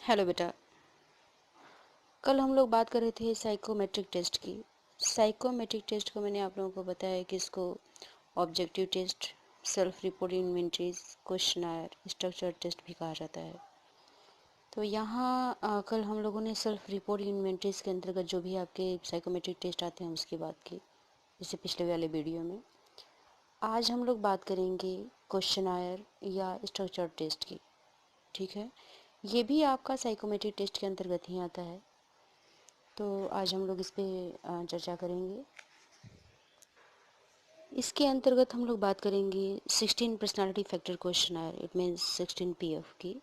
Hello बेटा। कल हम लोग बात कर रहे थे साइकोमेट्रिक टेस्ट की। साइकोमेट्रिक टेस्ट को मैंने आप लोगों को बताया कि इसको objective test, self report inventories, questionnaire, structure test भी कहा जाता है। तो यहाँ कल हम लोगों ने सेल्फ रिपोर्ट इन्वेंटरीज के अंतर्गत जो भी आपके साइकोमेट्रिक टेस्ट आते हैं उसकी बात की, इससे पिछले वाले वीडियो में। आज हम लोग बात करेंगे क्वेश्चनर या स्ट्रक्चर टेस्ट की। ठीक है, ये भी आपका साइकोमेट्रिक टेस्ट के अंतर्गत ही आता है। तो आज हम लोग इस पे चर्चा करेंगे। इसके अंतर्गत हम लोग बात करेंगे 16 personality factor questionnaire, it means 16 PF की,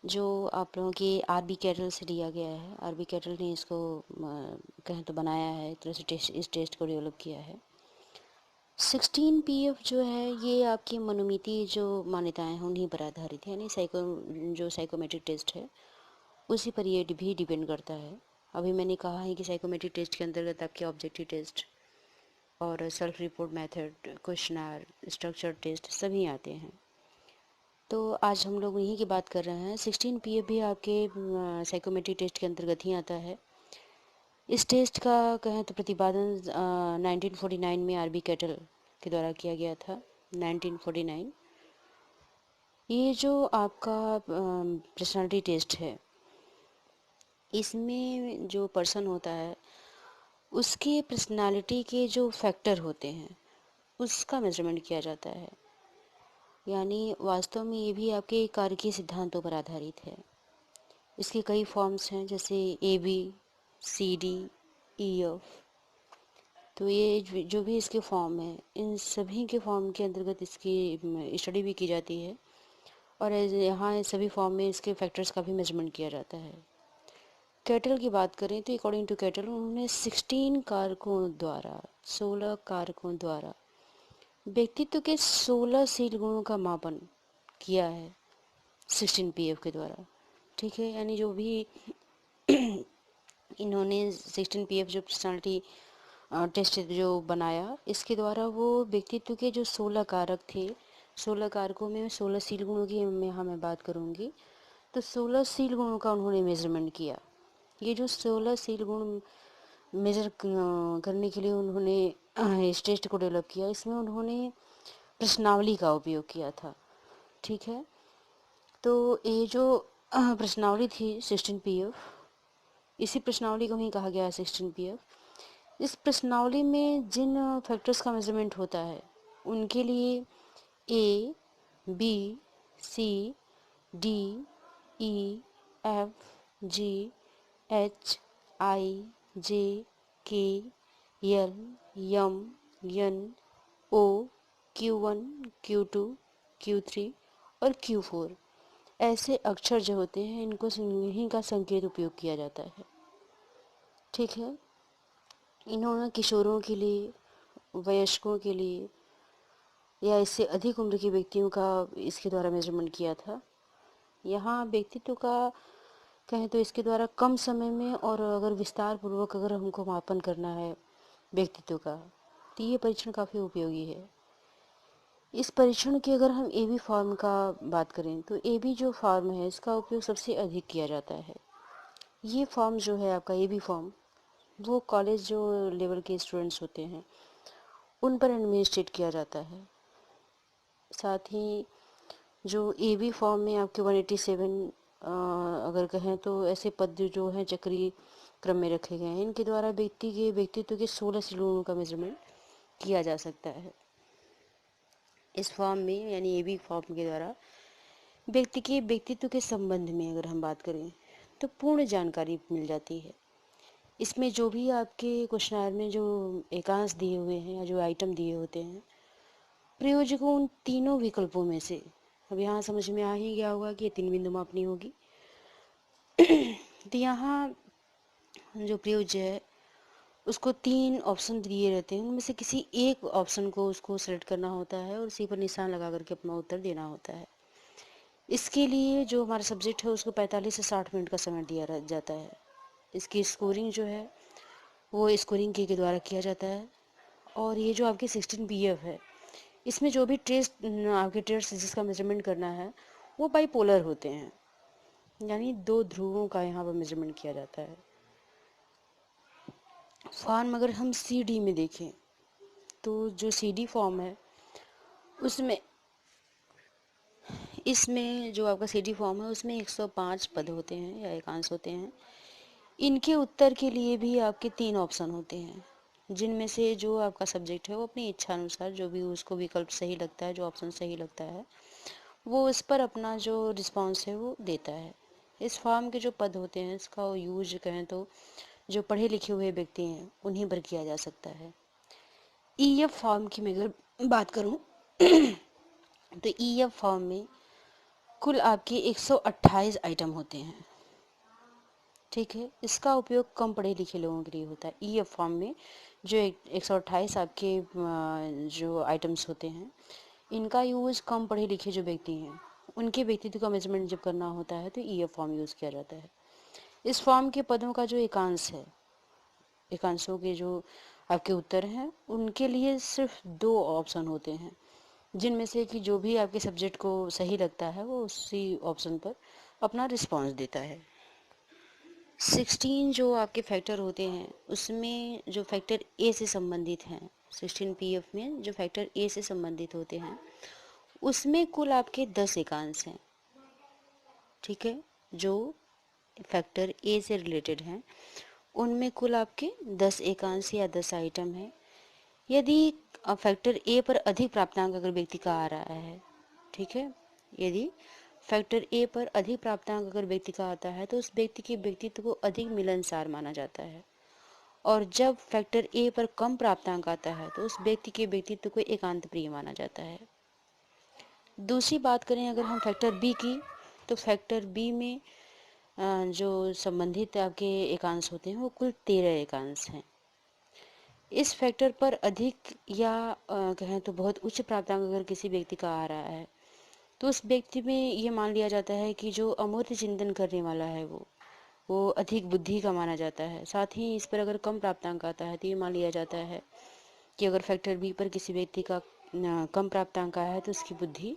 जो आप लोगों की आरबी कैटल से लिया गया है। आरबी कैटल ने इसको कहें तो बनाया है, एक तरह से इस टेस्ट को डेवलप किया है। 16 पीएफ जो है ये आपकी मनोमिति जो मान्यताएं हैं उन्हीं पर आधारित है, यानी जो साइकोमेट्रिक टेस्ट है उसी पर ये भी डिपेंड करता है। अभी मैंने कहा है कि साइकोमेट्रिक टेस्ट के अंतर्गत आपके ऑब्जेक्टिव टेस्ट और self report method, questionnaire, structure test सभी आते हैं। तो आज हम लोग यहीं की बात कर रहे हैं। 16 पीएफ भी आपके साइकोमेट्रिक टेस्ट के अंतर्गत ही आता है। इस टेस्ट का कहें तो प्रतिपादन 1949 में आरबी कैटल के द्वारा किया गया था। 1949 ये जो आपका पर्सनालिटी टेस्ट है, इसमें जो पर्सन होता है उसके पर्सनालिटी के जो फैक्टर होते हैं उसका मेजरमेंट किया जाता है। यानी वास्तव में ये भी आपके कार्य के सिद्धांतों पर आधारित है। इसके कई फॉर्म्स हैं, जैसे AB, CD, EF। तो ये जो भी इसके फॉर्म है, इन सभी के फॉर्म के अंतर्गत इसकी स्टडी भी की जाती है और यहाँ सभी फॉर्म में इसके फैक्टर्स का भी मेजरमेंट किया जाता है। कैटल की बात करें तो अकॉर्डिंग टू कैटल उन्होंने 16 कारकों द्वारा व्यक्तित्व के 16 शील गुणों का मापन किया है 16 पीएफ के द्वारा। ठीक है, यानी जो भी इन्होंने 16 पीएफ जो पर्सनालिटी टेस्ट जो बनाया, इसके द्वारा वो व्यक्तित्व के जो 16 कारक थे, 16 कारकों में 16 शील गुणों की मैं बात करूँगी, तो 16 शील गुणों का उन्होंने मेजरमेंट किया। ये जो 16 शील गुण मेजर करने के लिए उन्होंने इस टेस्ट को डेवलप किया, इसमें उन्होंने प्रश्नावली का उपयोग किया था। ठीक है, तो ये जो प्रश्नावली थी 16 पीएफ, इसी प्रश्नावली को ही कहा गया है 16 पीएफ। इस प्रश्नावली में जिन फैक्टर्स का मेजरमेंट होता है उनके लिए A, B, C, D, E, F, G, H, I, J, K, L, M, N, O, Q1, Q2, Q3 और Q4 ऐसे अक्षर जो होते हैं इनको इन्हीं का संकेत उपयोग किया जाता है। ठीक है, इन्होंने किशोरों के लिए, वयस्कों के लिए या इससे अधिक उम्र के व्यक्तियों का इसके द्वारा मेजरमेंट किया था। यहाँ व्यक्तित्व का कहें तो इसके द्वारा कम समय में और अगर विस्तार पूर्वक अगर हमको मापन करना है व्यक्तित्व का, तो ये परीक्षण काफ़ी उपयोगी है। इस परीक्षण की अगर हम AB फॉर्म का बात करें तो AB जो फॉर्म है इसका उपयोग सबसे अधिक किया जाता है। ये फॉर्म जो है आपका AB फॉर्म, वो कॉलेज जो लेवल के स्टूडेंट्स होते हैं उन पर एडमिनिस्ट्रेट किया जाता है। साथ ही जो AB फॉर्म में आपके 187 अगर कहें तो ऐसे पद जो हैं चक्रीय क्रम में रखे गए हैं, इनके द्वारा व्यक्तित्व के 16 श्रेणियों का मेजरमेंट किया जा सकता है। इस फॉर्म में यानी AB फॉर्म के द्वारा व्यक्ति के व्यक्तित्व के संबंध में अगर हम बात करें तो पूर्ण जानकारी मिल जाती है। इसमें जो भी आपके क्वेश्चनर में जो एकांश दिए हुए हैं या जो आइटम दिए होते हैं, प्रयोजक को उन तीनों विकल्पों में से, अब यहाँ समझ में आ ही गया होगा कि ये 3 बिंदु मापनी होगी। तो यहाँ जो प्रयोज्य है उसको 3 ऑप्शन दिए रहते हैं, उनमें से किसी एक ऑप्शन को उसको सेलेक्ट करना होता है और उसी पर निशान लगा करके अपना उत्तर देना होता है। इसके लिए जो हमारा सब्जेक्ट है उसको 45 से 60 मिनट का समय दिया जाता है। इसकी स्कोरिंग जो है वो स्कोरिंग के द्वारा किया जाता है। और ये जो आपकी 16 पीएफ है, इसमें जो भी टेस्ट आपके टेस्ट जिसका मेजरमेंट करना है वो बाइपोलर होते हैं। यानी 2 ध्रुवों का यहाँ पर मेजरमेंट किया जाता है। फॉर्म अगर हम CD में देखें तो जो CD फॉर्म है उसमें इसमें जो आपका CD फॉर्म है उसमें 105 पद होते हैं या एकांश होते हैं। इनके उत्तर के लिए भी आपके 3 ऑप्शन होते हैं, जिनमें से जो आपका सब्जेक्ट है वो अपनी इच्छा अनुसार जो भी उसको विकल्प सही लगता है, जो ऑप्शन सही लगता है, वो उस पर अपना जो रिस्पॉन्स है वो देता है। इस फॉर्म के जो पद होते हैं इसका यूज कहें तो जो पढ़े लिखे हुए व्यक्ति हैं उन्हीं पर किया जा सकता है। EF फॉर्म की मैं अगर बात करूं तो EF फॉर्म में कुल आपके 128 आइटम होते हैं। ठीक है, इसका उपयोग कम पढ़े लिखे लोगों के लिए होता है। EF फॉर्म में जो 128 आपके जो आइटम्स होते हैं इनका यूज़ कम पढ़े लिखे जो व्यक्ति हैं उनके व्यक्तित्व का मेजरमेंट जब करना होता है तो EF फॉर्म यूज़ किया जाता है। इस फॉर्म के पदों का जो एकांश है, एकांशों के जो आपके उत्तर हैं उनके लिए सिर्फ 2 ऑप्शन होते हैं, जिनमें से कि जो भी आपके सब्जेक्ट को सही लगता है वो उसी ऑप्शन पर अपना रिस्पॉन्स देता है। 16 जो आपके फैक्टर होते हैं उसमें जो फैक्टर ए से संबंधित हैं, 16 PF में जो फैक्टर ए से संबंधित होते हैं उसमें कुल आपके 10 एकांश हैं। ठीक है, जो फैक्टर ए से रिलेटेड हैं उनमें कुल आपके 10 एकांश या 10 आइटम है। यदि फैक्टर ए पर अधिक प्राप्तांक अगर व्यक्ति का आ रहा है, ठीक है, यदि फैक्टर ए पर अधिक प्राप्तांक अगर व्यक्ति का आता है तो उस व्यक्ति के व्यक्तित्व को अधिक मिलनसार माना जाता है, और जब फैक्टर ए पर कम प्राप्तांक आता है तो उस व्यक्ति के व्यक्तित्व को एकांत प्रिय माना जाता है। दूसरी बात करें अगर हम फैक्टर बी की, तो फैक्टर बी में जो संबंधित आपके एकांश होते हैं वो कुल 13 एकांश हैं। इस फैक्टर पर अधिक या कहें तो बहुत उच्च प्राप्तांक अगर किसी व्यक्ति का आ रहा है तो उस व्यक्ति में ये मान लिया जाता है कि जो अमूर्त चिंतन करने वाला है वो अधिक बुद्धि का माना जाता है। साथ ही इस पर अगर कम प्राप्तांक आता है तो ये मान लिया जाता है कि अगर फैक्टर बी पर किसी व्यक्ति का कम प्राप्तांक आया है तो उसकी बुद्धि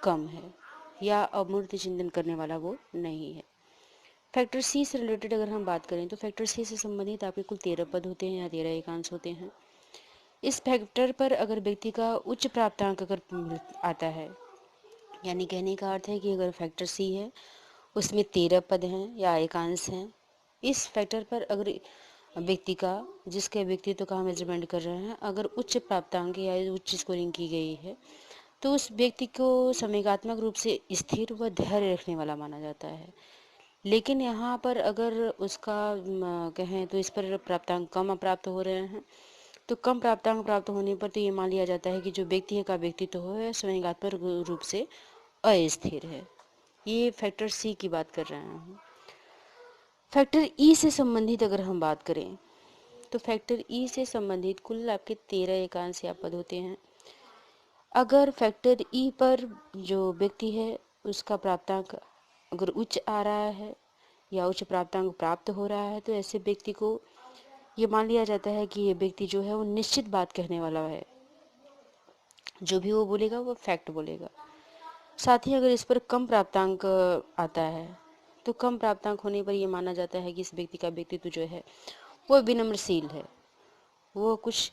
कम है या अमूर्त चिंतन करने वाला वो नहीं है। फैक्टर सी से रिलेटेड अगर हम बात करें तो फैक्टर सी से संबंधित आपके कुल 13 पद होते हैं या 13 एकांश होते हैं। इस फैक्टर पर अगर व्यक्ति का उच्च प्राप्तांक अगर आता है, यानी कहने का अर्थ है कि अगर फैक्टर सी है उसमें 13 पद हैं या एकांश हैं, इस फैक्टर पर अगर व्यक्ति का जिसके व्यक्तित्व का हम मेजरमेंट कर रहे हैं अगर उच्च प्राप्तांक या उच्च स्कोरिंग की गई है तो उस व्यक्ति को संवेगात्मक रूप से स्थिर व धैर्य रखने वाला माना जाता है। लेकिन यहाँ पर अगर उसका कहें तो इस पर प्राप्तांक कम प्राप्त हो रहे हैं तो कम प्राप्तांक प्राप्त होने पर तो ये मान लिया जाता है कि जो व्यक्ति का व्यक्तित्व हो है संवेगात्मक रूप से अस्थिर है। ये फैक्टर सी की बात कर रहे हैं। फैक्टर ई से संबंधित अगर हम बात करें तो फैक्टर ई से संबंधित कुल आपके 13 एकांश या पद होते हैं। अगर फैक्टर ई पर जो व्यक्ति है उसका प्राप्तांक अगर उच्च आ रहा है या उच्च प्राप्तांक प्राप्त हो रहा है तो ऐसे व्यक्ति को ये मान लिया जाता है कि ये व्यक्ति जो है वो निश्चित बात कहने वाला है, जो भी वो बोलेगा वो फैक्ट बोलेगा। साथ ही अगर इस पर कम प्राप्तांक आता है तो कम प्राप्तांक होने पर यह माना जाता है कि इस व्यक्ति का व्यक्तित्व जो है वो विनम्रशील है, वो कुछ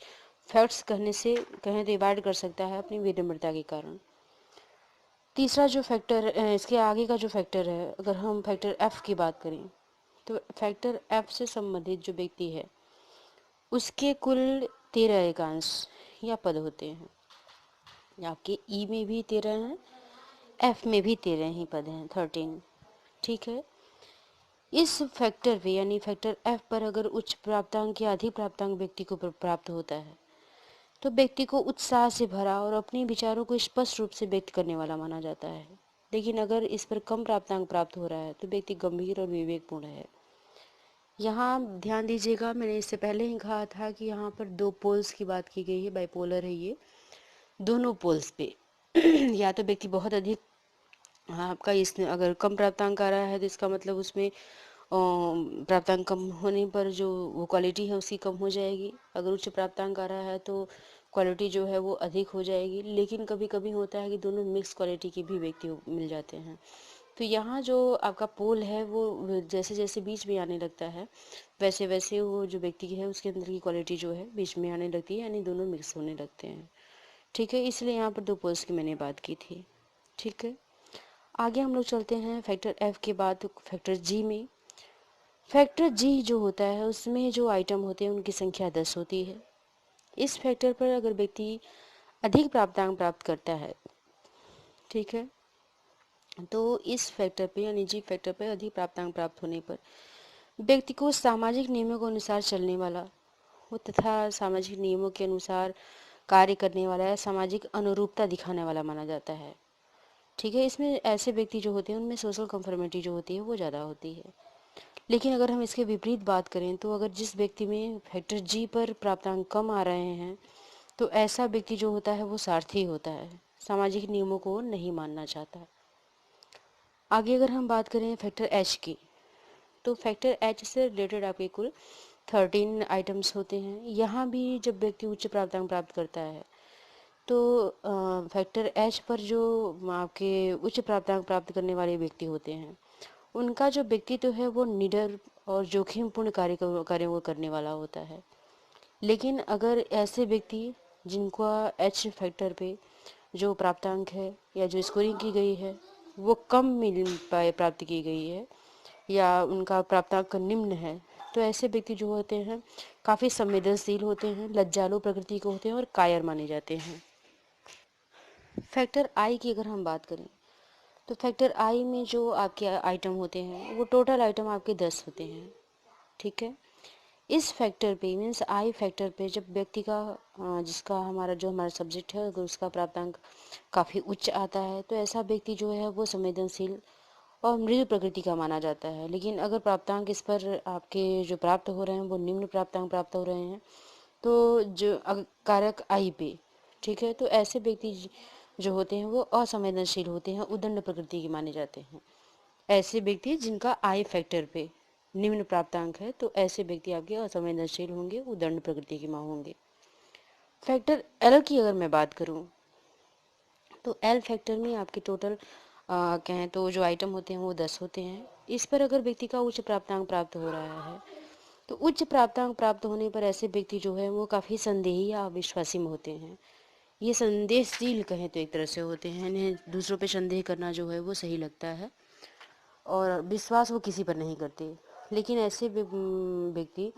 फैक्ट्स कहने से कहें तो अवॉइड कर सकता है अपनी विनम्रता के कारण। तीसरा जो फैक्टर इसके आगे का जो फैक्टर है अगर हम फैक्टर एफ की बात करें तो फैक्टर एफ से संबंधित जो व्यक्ति है उसके कुल 13 एकांश या पद होते हैं। आपके ई में भी 13 हैं, एफ में भी 13 ही पद हैं, 13। ठीक है, इस फैक्टर पे यानी फैक्टर एफ पर अगर उच्च प्राप्तांक या अधिक प्राप्तांक व्यक्ति को प्राप्त होता है तो व्यक्ति को उत्साह से भरा और अपने विचारों को स्पष्ट रूप से व्यक्त करने वाला माना जाता है। लेकिन अगर इस पर कम प्राप्तांक प्राप्त हो रहा है तो व्यक्ति गंभीर और विवेकपूर्ण है। यहाँ ध्यान दीजिएगा, मैंने इससे पहले ही कहा था कि यहाँ पर 2 पोल्स की बात की गई है, बाइपोलर है ये। दोनों पोल्स पे या तो व्यक्ति बहुत अधिक आपका इसमें अगर कम प्राप्तांक आ रहा है तो इसका मतलब उसमें प्राप्तांक कम होने पर जो वो क्वालिटी है उसकी कम हो जाएगी। अगर उच्च प्राप्तांक आ रहा है तो क्वालिटी जो है वो अधिक हो जाएगी। लेकिन कभी कभी होता है कि दोनों मिक्स क्वालिटी के भी व्यक्ति मिल जाते हैं, तो यहाँ जो आपका पोल है वो जैसे जैसे बीच में आने लगता है, वैसे वैसे वो जो व्यक्ति की है उसके अंदर की क्वालिटी जो है बीच में आने लगती है, यानी दोनों मिक्स होने लगते हैं। ठीक है, इसलिए यहाँ पर दो पोल्स की मैंने बात की थी। ठीक है, आगे हम लोग चलते हैं फैक्टर एफ के बाद फैक्टर जी में। फैक्टर जी जो होता है उसमें जो आइटम होते हैं उनकी संख्या 10 होती है। इस फैक्टर पर अगर व्यक्ति अधिक प्राप्तांक प्राप्त करता है, ठीक है, तो इस फैक्टर पे यानी जी फैक्टर पे अधिक प्राप्तांक प्राप्त होने पर व्यक्ति को सामाजिक नियमों के अनुसार चलने वाला वो तथा सामाजिक नियमों के अनुसार कार्य करने वाला या सामाजिक अनुरूपता दिखाने वाला माना जाता है। ठीक है, इसमें ऐसे व्यक्ति जो होते हैं उनमें सोशल कंफर्मिटी जो होती है वो ज़्यादा होती है। लेकिन अगर हम इसके विपरीत बात करें तो अगर जिस व्यक्ति में फैक्टर जी पर प्राप्तांक कम आ रहे हैं तो ऐसा व्यक्ति जो होता है वो स्वार्थी होता है, सामाजिक नियमों को नहीं मानना चाहता। आगे अगर हम बात करें फैक्टर एच की, तो फैक्टर एच से रिलेटेड आपके कुल 13 आइटम्स होते हैं। यहाँ भी जब व्यक्ति उच्च प्राप्तांक प्राप्त करता है तो फैक्टर एच पर जो आपके उच्च प्राप्तांक प्राप्त करने वाले व्यक्ति होते हैं उनका जो व्यक्तित्व है वो निडर और जोखिमपूर्ण कार्यों को करने वाला होता है। लेकिन अगर ऐसे व्यक्ति जिनका एच फैक्टर पे जो प्राप्तांक है या जो स्कोरिंग की गई है वो कम मिल पाए प्राप्त की गई है या उनका प्राप्तांक निम्न है, तो ऐसे व्यक्ति जो होते हैं काफ़ी संवेदनशील होते हैं, लज्जालु प्रकृति के होते हैं और कायर माने जाते हैं। फैक्टर आई की अगर हम बात करें तो फैक्टर आई में जो आपके आइटम होते हैं वो टोटल आइटम आपके 10 होते हैं। ठीक है, इस फैक्टर पे मीन्स आई फैक्टर पे जब व्यक्ति का जिसका हमारा सब्जेक्ट है अगर उसका प्राप्तांक काफ़ी उच्च आता है तो ऐसा व्यक्ति जो है वो संवेदनशील और मृदु प्रकृति का माना जाता है। लेकिन अगर प्राप्तांक इस पर आपके जो प्राप्त हो रहे हैं वो निम्न प्राप्तांक प्राप्त हो रहे हैं तो जो कारक आई पे, ठीक है, तो ऐसे व्यक्ति जो होते हैं वो असंवेदनशील होते हैं, उदंड प्रकृति के माने जाते हैं। ऐसे व्यक्ति जिनका आई फैक्टर पे निम्न प्राप्तांक है तो ऐसे व्यक्ति आपके असंवेदनशील होंगे, उदंड प्रकृति के मां होंगे। फैक्टर एल की अगर मैं बात करूं तो एल फैक्टर में आपके टोटल कहें तो जो आइटम होते हैं वो 10 होते हैं। इस पर अगर व्यक्ति का उच्च प्राप्तांक प्राप्त हो रहा है तो उच्च प्राप्तांक प्राप्त होने पर ऐसे व्यक्ति जो है वो काफ़ी संदेही या अविश्वासी में होते हैं। ये संदेहशील कहें तो एक तरह से होते हैं, इन्हें दूसरों पे संदेह करना जो है वो सही लगता है और विश्वास वो किसी पर नहीं करते। लेकिन ऐसे व्यक्ति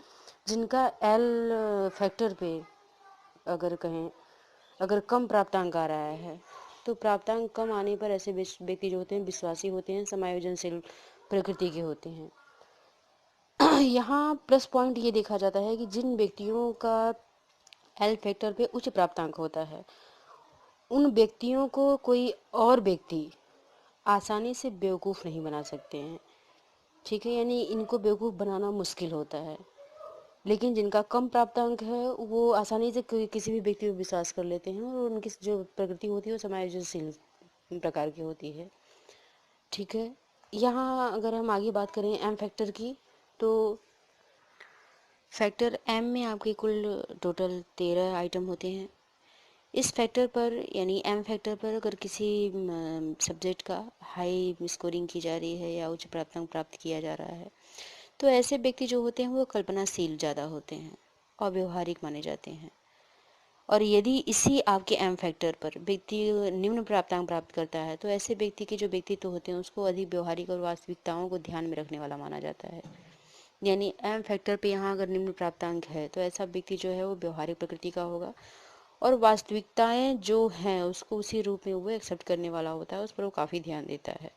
जिनका एल फैक्टर पे अगर कहें अगर कम प्राप्तांक आ रहा है तो प्राप्तांक कम आने पर ऐसे व्यक्ति जो होते हैं विश्वासी होते हैं, समायोजनशील प्रकृति के होते हैं। यहाँ प्लस पॉइंट ये देखा जाता है कि जिन व्यक्तियों का एल फैक्टर पे उच्च प्राप्तांक होता है उन व्यक्तियों को कोई और व्यक्ति आसानी से बेवकूफ़ नहीं बना सकते हैं। ठीक है, यानी इनको बेवकूफ़ बनाना मुश्किल होता है। लेकिन जिनका कम प्राप्तांक है वो आसानी से किसी भी व्यक्ति पर विश्वास कर लेते हैं और उनकी जो प्रकृति होती है वो समायोजनशील प्रकार की होती है। ठीक है, यहाँ अगर हम आगे बात करें एम फैक्टर की तो फैक्टर एम में आपके कुल टोटल 13 आइटम होते हैं। इस फैक्टर पर यानी एम फैक्टर पर अगर किसी सब्जेक्ट का हाई स्कोरिंग की जा रही है या उच्च प्राप्तांक प्राप्त किया जा रहा है तो ऐसे व्यक्ति जो होते हैं वो कल्पनाशील ज़्यादा होते हैं और व्यवहारिक माने जाते हैं। और यदि इसी आपके एम फैक्टर पर व्यक्ति निम्न प्राप्तांक प्राप्त करता है तो ऐसे व्यक्ति के जो व्यक्तित्व होते हैं उसको अधिक व्यवहारिक और वास्तविकताओं को ध्यान में रखने वाला माना जाता है। यानी एम फैक्टर पे यहाँ अगर निम्न प्राप्तांक है तो ऐसा व्यक्ति जो है वो व्यवहारिक प्रकृति का होगा और वास्तविकताएं जो हैं उसको उसी रूप में वो एक्सेप्ट करने वाला होता है, उस पर वो काफ़ी ध्यान देता है।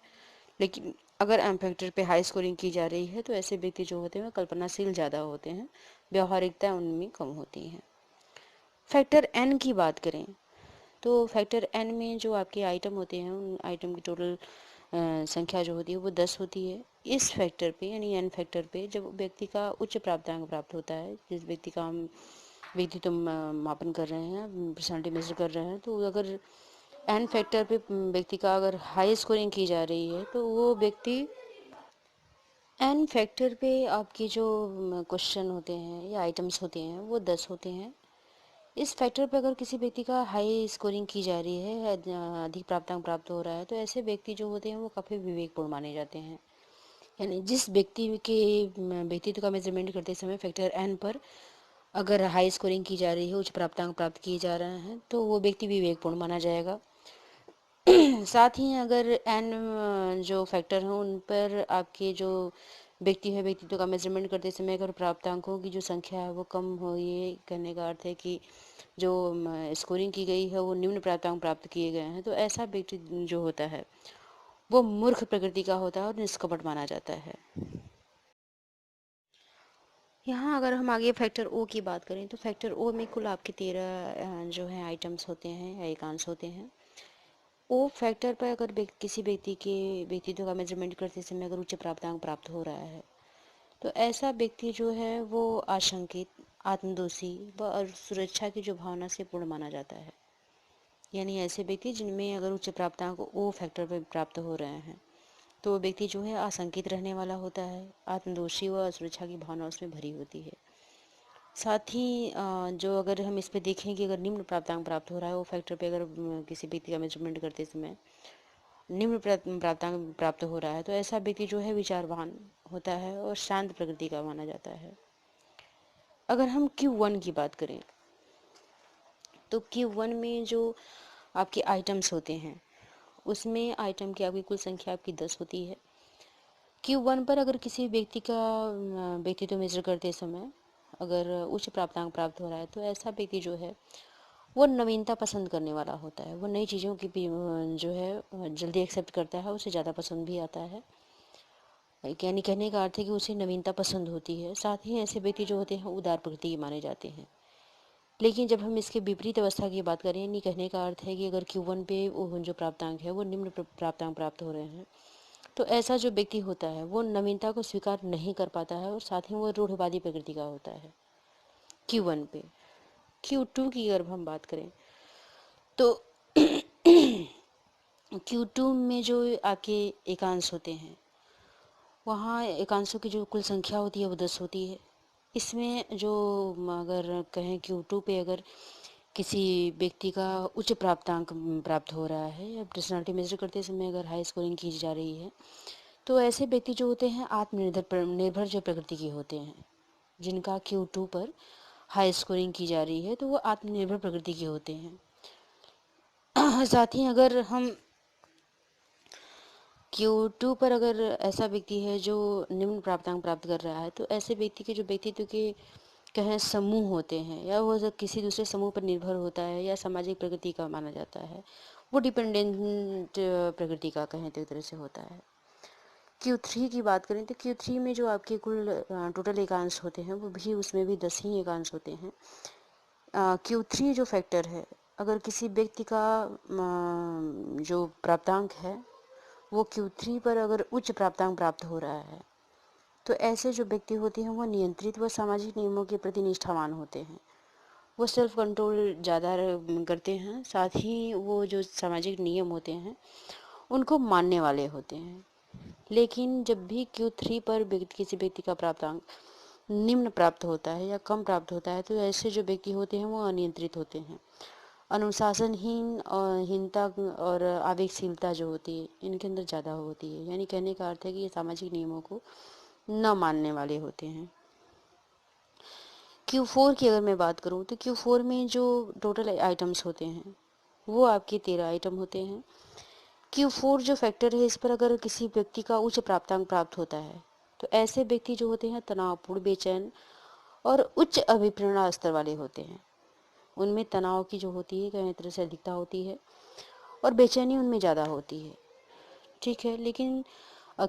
लेकिन अगर एम फैक्टर पे हाई स्कोरिंग की जा रही है तो ऐसे व्यक्ति जो होते हैं वो कल्पनाशील ज़्यादा होते हैं, व्यवहारिकता उनमें कम होती हैं। फैक्टर एन की बात करें तो फैक्टर एन में जो आपके आइटम होते हैं उन आइटम की टोटल संख्या जो होती है वो 10 होती है। इस फैक्टर पे यानी एन फैक्टर पे जब व्यक्ति का उच्च प्राप्तांक प्राप्त होता है, जिस व्यक्ति का हम व्यक्तित्व मापन कर रहे हैं, पर्सनालिटी मेजर कर रहे हैं, तो अगर एन फैक्टर पे व्यक्ति का अगर हाई स्कोरिंग की जा रही है तो वो व्यक्ति एन फैक्टर पे आपके जो क्वेश्चन होते हैं या आइटम्स होते हैं वो 10 होते हैं। इस फैक्टर पर अगर किसी व्यक्ति का हाई स्कोरिंग की जा रही है, अधिक प्राप्तांक प्राप्त हो रहा है, तो ऐसे व्यक्ति जो होते हैं वो काफ़ी विवेकपूर्ण माने जाते हैं। यानी जिस व्यक्ति के व्यक्तित्व का मेजरमेंट करते समय फैक्टर एन पर अगर हाई स्कोरिंग की जा रही है, उच्च प्राप्तांक प्राप्त किए जा रहे हैं, तो वो व्यक्ति विवेकपूर्ण माना जाएगा। साथ ही अगर एन जो फैक्टर हैं उन पर आपके जो व्यक्ति है, व्यक्तित्व का मेजरमेंट करते समय अगर प्राप्तांकों की जो संख्या है वो कम हो, ये कहने का अर्थ है कि जो स्कोरिंग की गई है वो निम्न प्राप्तांक प्राप्त किए गए हैं, तो ऐसा व्यक्ति जो होता है वो मूर्ख प्रकृति का होता है और निष्कपट माना जाता है। यहाँ अगर हम आगे फैक्टर ओ की बात करें तो फैक्टर ओ में कुल आपके 13 जो है आइटम्स होते हैं या एकांश होते हैं। ओ फैक्टर पर अगर किसी व्यक्ति के व्यक्तित्व का मेजरमेंट करते समय अगर उच्च प्राप्तांक प्राप्त हो रहा है, तो ऐसा व्यक्ति जो है वो आशंकित, आत्मदोषी व सुरक्षा की जो भावना से पूर्ण माना जाता है। यानी ऐसे व्यक्ति जिनमें अगर उच्च प्राप्तांक ओ फैक्टर पर प्राप्त हो रहे हैं, तो वो व्यक्ति जो है आशंकित रहने वाला होता है, आत्मदोषी व सुरक्षा की भावना उसमें भरी होती है। साथ ही जो अगर हम इस पे देखें कि अगर निम्न प्राप्तांक प्राप्त हो रहा है वो फैक्टर पे अगर किसी व्यक्ति का मेजरमेंट करते समय निम्न प्राप्तांक प्राप्त हो रहा है, तो ऐसा व्यक्ति जो है विचारवान होता है और शांत प्रकृति का माना जाता है। अगर हम Q1 की बात करें तो Q1 में जो आपके आइटम्स होते हैं उसमें आइटम की आपकी कुल संख्या आपकी 10 होती है। Q1 पर अगर किसी व्यक्ति का व्यक्तित्व मेजर करते समय अगर उच्च प्राप्तांक प्राप्त हो रहा है, तो ऐसा व्यक्ति जो है वो नवीनता पसंद करने वाला होता है। वो नई चीज़ों की भी जो है जल्दी एक्सेप्ट करता है, उसे ज़्यादा पसंद भी आता है। यानी कहने का अर्थ है कि उसे नवीनता पसंद होती है। साथ ही ऐसे व्यक्ति जो होते हैं उदार प्रकृति के माने जाते हैं। लेकिन जब हम इसके विपरीत अवस्था की बात करें, यानी कहने का अर्थ है कि अगर Q1 पे वो जो प्राप्तांक है वो निम्न प्राप्तांक प्राप्त हो रहे हैं, तो ऐसा जो व्यक्ति होता है वो नवीनता को स्वीकार नहीं कर पाता है और साथ ही वो रूढ़वादी प्रकृति का होता है Q1 पे। Q2 की अगर हम बात करें तो Q2 में जो आपके एकांश होते हैं, वहाँ एकांशों की जो कुल संख्या होती है वो 10 होती है। इसमें जो अगर कहें Q2 पे अगर किसी व्यक्ति का उच्च प्राप्तांक प्राप्त हो रहा है या पर्सनालिटी मेजर करते समय अगर हाई स्कोरिंग की जा रही है, तो ऐसे व्यक्ति जो होते हैं निर्भर जो प्रकृति के होते हैं। जिनका Q2 पर हाई स्कोरिंग की जा रही है तो वो आत्मनिर्भर प्रकृति के होते हैं। साथ ही अगर हम Q2 पर अगर ऐसा व्यक्ति है जो निम्न प्राप्तांक प्राप्त कर रहा है, तो ऐसे व्यक्ति के जो व्यक्तित्व के कहें समूह होते हैं या वो जब किसी दूसरे समूह पर निर्भर होता है या सामाजिक प्रकृति का माना जाता है, वो डिपेंडेंट प्रकृति का कहें तो एक तरह से होता है। Q3 की बात करें तो Q3 में जो आपके कुल टोटल एकांश होते हैं वो भी उसमें भी 10 ही एकांश होते हैं। Q3 जो फैक्टर है, अगर किसी व्यक्ति का जो प्राप्तांक है वो Q3 पर अगर उच्च प्राप्तांक प्राप्त हो रहा है, तो ऐसे जो व्यक्ति होते हैं वो नियंत्रित व सामाजिक नियमों के प्रति निष्ठावान होते हैं। वो सेल्फ कंट्रोल ज़्यादा करते हैं, साथ ही वो जो सामाजिक नियम होते हैं उनको मानने वाले होते हैं। लेकिन जब भी Q3 पर किसी व्यक्ति का प्राप्तांक निम्न प्राप्त होता है या कम प्राप्त होता है, तो ऐसे जो व्यक्ति होते हैं वो अनियंत्रित होते हैं। अनुशासनहीन और हीनता और आवेगशीलता जो होती है इनके अंदर ज़्यादा होती है। यानी कहने का अर्थ है कि ये सामाजिक नियमों को न मानने वाले होते हैं। Q4 की अगर मैं बात करूं तो Q4 में जो टोटल आइटम्स होते हैं वो आपके 13 आइटम होते हैं। Q4 जो फैक्टर है, इस पर अगर किसी व्यक्ति का उच्च प्राप्तांक प्राप्त होता है, तो ऐसे व्यक्ति जो होते हैं तनावपूर्ण, बेचैन और उच्च अभिप्रेरणा स्तर वाले होते हैं। उनमें तनाव की जो होती है कई तरह से अधिकता होती है और बेचैनी उनमें ज़्यादा होती है। ठीक है, लेकिन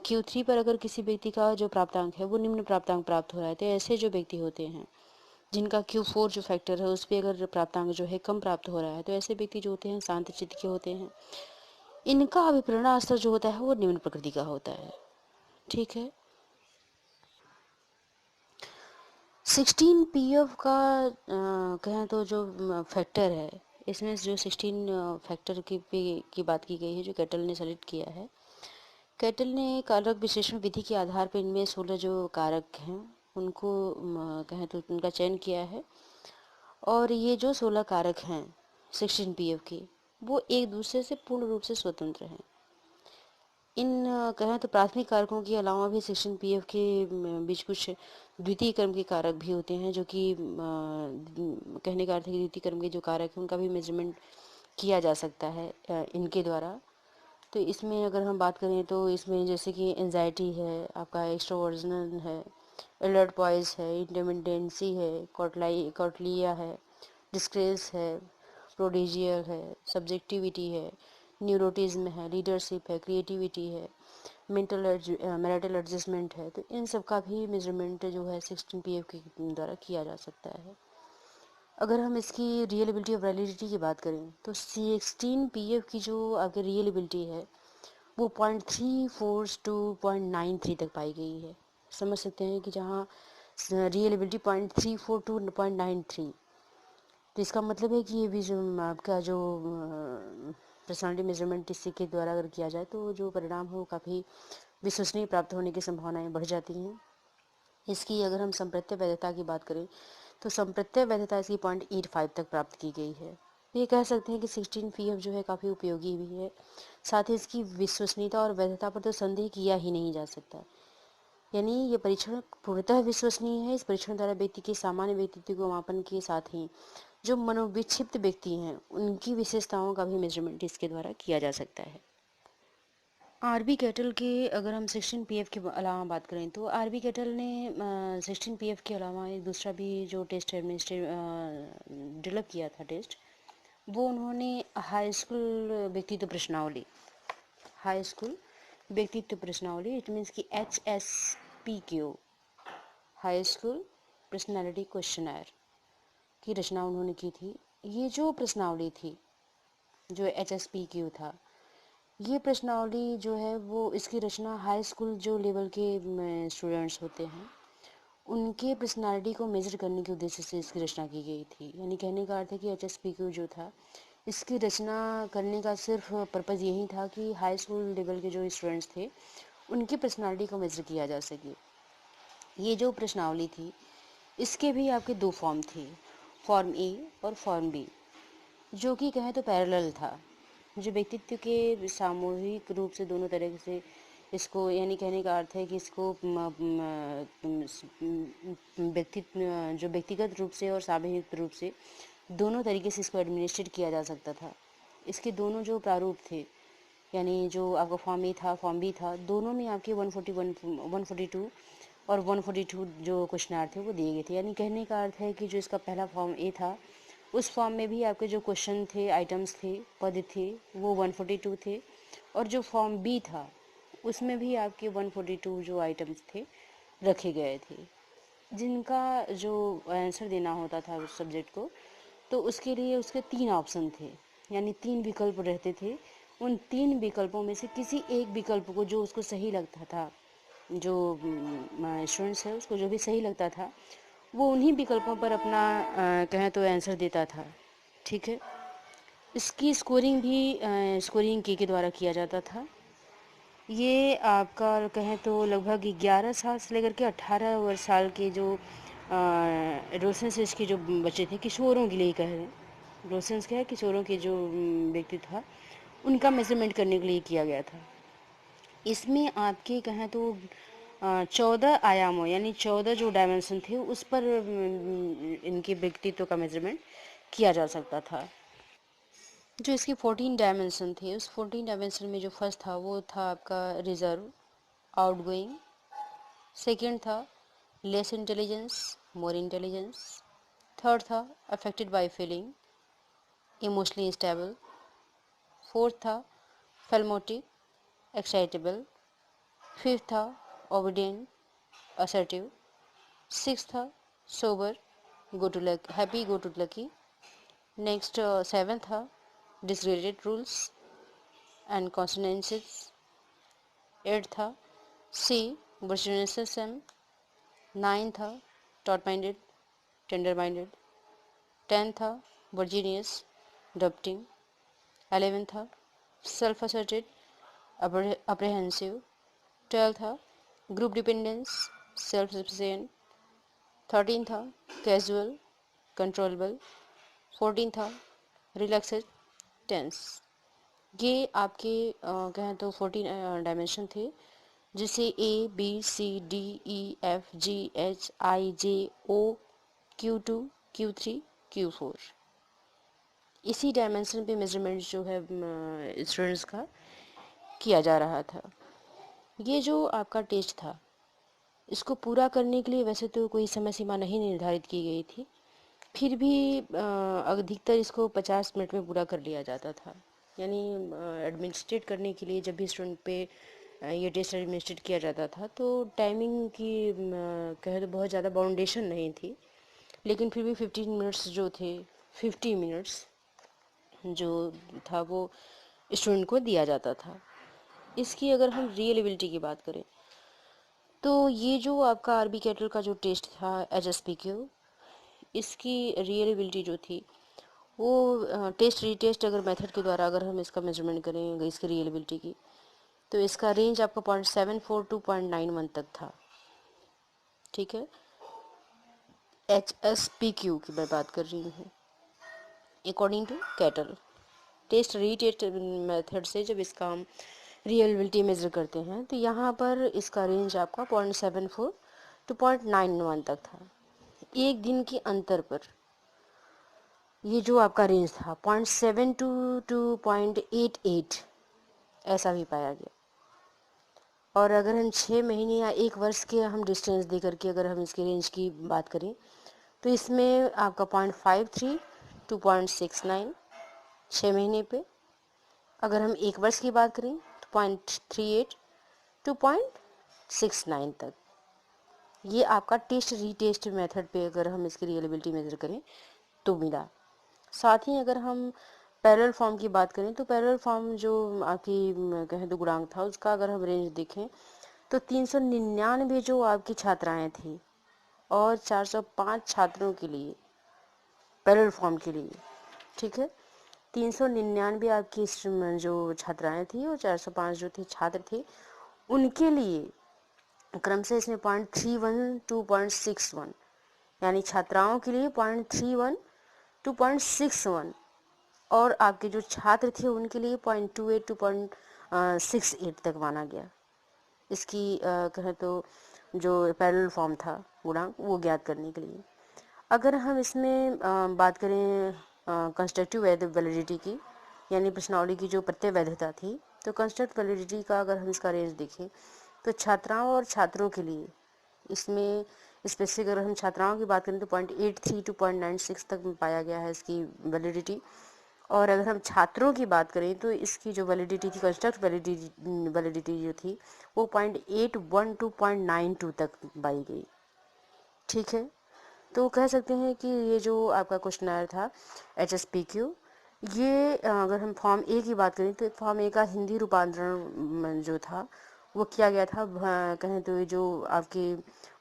Q3 पर अगर किसी व्यक्ति का जो प्राप्तांक है वो निम्न प्राप्तांक प्राप्त हो रहा है, तो ऐसे जो व्यक्ति होते हैं जिनका Q4 जो फैक्टर है उस पर अगर प्राप्तांक जो है कम प्राप्त हो रहा है, तो ऐसे व्यक्ति जो होते हैं शांत चित्त के होते हैं। इनका अभिप्रेरणा स्तर जो होता है वो निम्न प्रकृति का होता है। ठीक है। 16 PF का कहें तो जो फैक्टर है, इसमें जो 16 फैक्टर की बात की गई है जो कैटल ने सेलेक्ट किया है। कैटल ने एक अलग विश्लेषण विधि के आधार पर इनमें 16 जो कारक हैं उनको कहें तो उनका चयन किया है और ये जो 16 कारक हैं 16 पीएफ के, वो एक दूसरे से पूर्ण रूप से स्वतंत्र हैं। इन कहें तो प्राथमिक कारकों के अलावा भी 16 पीएफ के बीच कुछ द्वितीय क्रम के कारक भी होते हैं, जो कि कहने का अर्थ है कि द्वितीय क्रम के जो कारक हैं उनका भी मेजरमेंट किया जा सकता है इनके द्वारा। तो इसमें अगर हम बात करें तो इसमें जैसे कि एंजाइटी है, आपका एक्सट्रोवर्जन है, अलर्ट पॉइस है, इंटरमिटेंसी है, कॉटलिया है, डिस्ट्रेस है, प्रोडिजियल है, सब्जेक्टिविटी है, न्यूरोटिज्म है, लीडरशिप है, क्रिएटिविटी है, मैरिटल एडजस्टमेंट है। तो इन सब का भी मेजरमेंट जो है 16 पीएफ के द्वारा किया जा सकता है। अगर हम इसकी रियलेबिलिटी और वैलिडिटी की बात करें तो 16 पीएफ की जो आपकी रियलेबिलिटी है वो 0.34 टू 0.93 तक पाई गई है। समझ सकते हैं कि जहाँ रियलेबिलिटी 0.34 टू 0.93, तो इसका मतलब है कि ये भी जो आपका जो पर्सनालिटी मेजरमेंट इसी के द्वारा अगर किया जाए तो जो परिणाम हो काफ़ी विश्वसनीय प्राप्त होने की संभावनाएं बढ़ जाती हैं। इसकी अगर हम संप्रत्य वैधता की बात करें तो संप्रत्य वैधता इसकी 0.85 तक प्राप्त की गई है। ये कह सकते हैं कि 16 पीएफ जो है काफ़ी उपयोगी भी है, साथ ही इसकी विश्वसनीयता और वैधता पर तो संदेह किया ही नहीं जा सकता। यानी ये परीक्षण पूर्णतः विश्वसनीय है। इस परीक्षण द्वारा व्यक्ति के सामान्य व्यक्तित्व को मापन के साथ ही जो मनोविक्षिप्त व्यक्ति हैं उनकी विशेषताओं का भी मेजरमेंट इसके द्वारा किया जा सकता है। आरबी कैटल के अगर हम 16 पीएफ के अलावा बात करें तो आरबी कैटल ने 16 पीएफ के अलावा एक दूसरा भी जो टेस्ट डेवलप किया था टेस्ट, वो उन्होंने हाई स्कूल व्यक्तित्व प्रश्नावली, हाई स्कूल व्यक्तित्व प्रश्नावली, इट मीन्स की HSPQ, high school personality questionnaire की रचना उन्होंने की थी। ये जो प्रश्नावली थी, जो HSPQ था, ये प्रश्नावली जो है वो इसकी रचना हाई स्कूल जो लेवल के स्टूडेंट्स होते हैं उनके पर्सनालिटी को मेजर करने के उद्देश्य से इसकी रचना की गई थी। यानी कहने का अर्थ है कि HSPQ जो था इसकी रचना करने का सिर्फ पर्पज़ यही था कि हाई स्कूल लेवल के जो स्टूडेंट्स थे उनकी पर्सनालिटी को मेजर किया जा सके। ये जो प्रश्नावली थी इसके भी आपके दो फॉर्म थे, फॉर्म ए और फॉर्म बी, जो कि कहें तो पैरेलल था, जो व्यक्तित्व के सामूहिक रूप से दोनों तरह से इसको, यानी कहने का अर्थ है कि इसको व्यक्तित्व जो व्यक्तिगत रूप से और सामूहिक रूप से दोनों तरीके से इसको एडमिनिस्ट्रेट किया जा सकता था। इसके दोनों जो प्रारूप थे, यानी जो आपका फॉर्म ए था, फॉर्म बी था, दोनों में आपके 142 और 142 जो क्वेश्चन थे वो दिए गए थे। यानी कहने का अर्थ है कि जो इसका पहला फॉर्म ए था उस फॉर्म में भी आपके जो क्वेश्चन थे, आइटम्स थे, पद थे, वो 142 थे, और जो फॉर्म बी था उसमें भी आपके 142 जो आइटम्स थे रखे गए थे, जिनका जो आंसर देना होता था उस सब्जेक्ट को, तो उसके लिए उसके 3 ऑप्शन थे, यानी 3 विकल्प रहते थे। उन 3 विकल्पों में से किसी एक विकल्प को जो उसको सही लगता था, जो स्टूडेंट्स है उसको जो भी सही लगता था, वो उन्हीं विकल्पों पर अपना कहें तो आंसर देता था। ठीक है, इसकी स्कोरिंग भी स्कोरिंग की के द्वारा किया जाता था। ये आपका कहें तो लगभग 11 साल से लेकर के 18 वर्ष साल के जो एडोलेसेंस एज के जो बच्चे थे, किशोरों के लिए कह रहे हैं, एडोलेसेंस क्या है, किशोरों के जो व्यक्ति था उनका मेजरमेंट करने के लिए किया गया था। इसमें आपके कहें तो 14 आयामों यानी 14 जो डायमेंशन थे उस पर इनके व्यक्तित्व का मेजरमेंट किया जा सकता था। जो इसके 14 डायमेंशन थे उस 14 डायमेंशन में जो फर्स्ट था वो था आपका रिजर्व, आउटगोइंग। सेकंड था less intelligence, more intelligence. Third था affected by feeling, emotionally stable. Fourth था फेलमोटिक, एक्साइटेबल। फिफ्थ था ओबीडियंट, असर्टिव। सिक्स था sober, go to luck happy, go to lucky. Next seven था disregarded rules and consequences. Eight था shy venturesome. Nine था tough minded, tender minded. 10 था Virginius, डप्टिंग। 11 था self asserted, अप्रहेंसिव। 12 था group dependence, self sufficient. 13 था casual, controllable, 14 था रिलैक्सेड, tense. ये आपके कहें तो 14 डायमेंशन थे, जिसे A B C D E F G H I J O Q2 Q3 Q4 इसी डायमेंशन पे मेजरमेंट जो है स्टूडेंट्स का किया जा रहा था। ये जो आपका टेस्ट था, इसको पूरा करने के लिए वैसे तो कोई समय सीमा नहीं निर्धारित की गई थी, फिर भी अधिकतर इसको 50 मिनट में पूरा कर लिया जाता था। यानी एडमिनिस्ट्रेट करने के लिए जब भी स्टूडेंट पे ये टेस्ट एडमिनिस्ट्रेट किया जाता था तो टाइमिंग की कहे तो बहुत ज़्यादा बाउंडेशन नहीं थी, लेकिन फिर भी 15 मिनट्स जो थे, 50 मिनट्स जो था वो स्टूडेंट को दिया जाता था। इसकी अगर हम रियलेबिलिटी की बात करें तो ये जो आपका आरबी कैटल का जो टेस्ट था HSPQ, इसकी रियलेबिलिटी जो थी वो टेस्ट रीटेस्ट अगर मेथड के द्वारा अगर हम इसका मेजरमेंट करें इसकी रियलेबिलिटी की, तो इसका रेंज आपका 0.74 टू 0.91 तक था। ठीक है, HSPQ की मैं बात कर रही हूँ according to Cattell. Test retest method से जब इसका हम रियलेबिलिटी मेज़र करते हैं तो यहाँ पर इसका रेंज आपका 0.74 टू 0.91 तक था। एक दिन के अंतर पर ये जो आपका रेंज था 0.72 टू 0.88 ऐसा भी पाया गया। और अगर हम 6 महीने या 1 वर्ष के हम डिस्टेंस दे करके अगर हम इसके रेंज की बात करें तो इसमें आपका 0.53 टू 0.69 6 महीने पे, अगर हम 1 वर्ष की बात करें तो 0.38 टू 0.69 तक। ये आपका टेस्ट रीटेस्ट मेथड पे अगर हम इसकी रियलेबिलिटी मेजर करें तो मिला। साथ ही अगर हम पैरेलल फॉर्म की बात करें तो पैरेलल फॉर्म जो आपकी कहें तो गुणांक था उसका अगर हम रेंज देखें तो 399 जो आपकी छात्राएं थी और 405 छात्रों के लिए पैरेलल फॉर्म के लिए। ठीक है, 399 आपकी जो छात्राएं थी और 405 जो थे छात्र थे उनके लिए क्रम से इसमें 0.31 टू 0.61, यानी छात्राओं के लिए 0.31 टू 0.61 और आपके जो छात्र थे उनके लिए 0.28 टू 0.68 तक माना गया। इसकी कहें तो जो पैरेलल फॉर्म था गुणांक वो ज्ञात करने के लिए। अगर हम इसमें बात करें कंस्ट्रक्टिव वैलिडिटी की, यानी प्रश्नावली की जो प्रत्यय वैधता थी, तो कंस्ट्रक्ट वैलिडिटी का अगर हम इसका रेंज देखें तो छात्राओं और छात्रों के लिए इसमें स्पेसिफिक अगर हम छात्राओं की बात करें तो 0.83 टू 0.96 तक पाया गया है इसकी वैलिडिटी। और अगर हम छात्रों की बात करें तो इसकी जो वैलिडिटी थी कंस्ट्रक्ट वैलिडिटी जो थी वो 0.81 टू 0.92 तक पाई गई। ठीक है, तो कह सकते हैं कि ये जो आपका क्वेश्चनर था HSPQ, ये अगर हम फॉर्म ए की बात करें तो फॉर्म ए का हिंदी रूपांतरण जो था वो किया गया था कहें तो ये जो आपके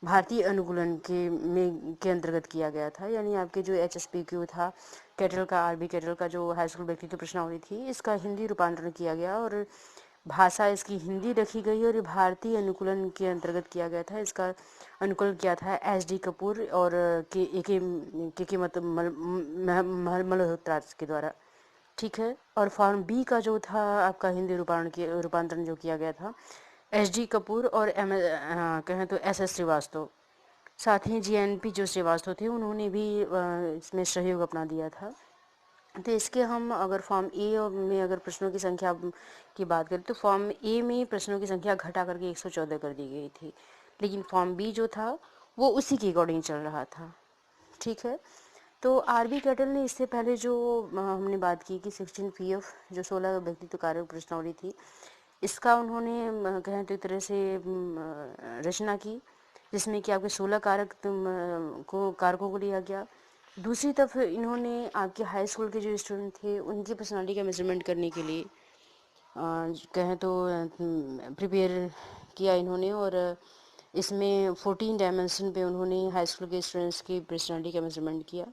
भारतीय अनुकूलन के अंतर्गत किया गया था। यानी आपके जो HSPQ था कैटल का, आरबी कैटल का जो हाई स्कूल व्यक्तित्व प्रश्नावली थी, इसका हिंदी रूपांतरण किया गया और भाषा इसकी हिंदी रखी गई और भारतीय अनुकूलन के अंतर्गत किया गया था। इसका अनुकूलन किया था SD कपूर और के मल्होत्रा के द्वारा। ठीक है, और फॉर्म बी का जो था आपका हिंदी रूपांतरण जो किया गया था SD कपूर और कहें तो SS श्रीवास्तव, साथ ही GNP जो श्रीवास्तव थे उन्होंने भी इसमें सहयोग अपना दिया था। तो इसके हम अगर फॉर्म ए में अगर प्रश्नों की संख्या की बात करें तो फॉर्म ए में प्रश्नों की संख्या घटा करके 114 कर दी गई थी, लेकिन फॉर्म बी जो था वो उसी के अकॉर्डिंग चल रहा था। ठीक है, तो आरबी कैटल ने इससे पहले जो हमने बात की कि 16 PF जो 16 व्यक्तित्व कारक प्रश्नावली थी, इसका उन्होंने कहें तो एक तरह से रचना की, जिसमें कि आपके 16 कारकों को लिया गया। दूसरी तरफ इन्होंने आपके हाई स्कूल के जो स्टूडेंट थे उनकी पर्सनालिटी का मेजरमेंट करने के लिए कहें तो प्रिपेयर किया इन्होंने, और इसमें 14 डायमेंशन पे उन्होंने हाई स्कूल के स्टूडेंट्स की पर्सनालिटी का मेजरमेंट किया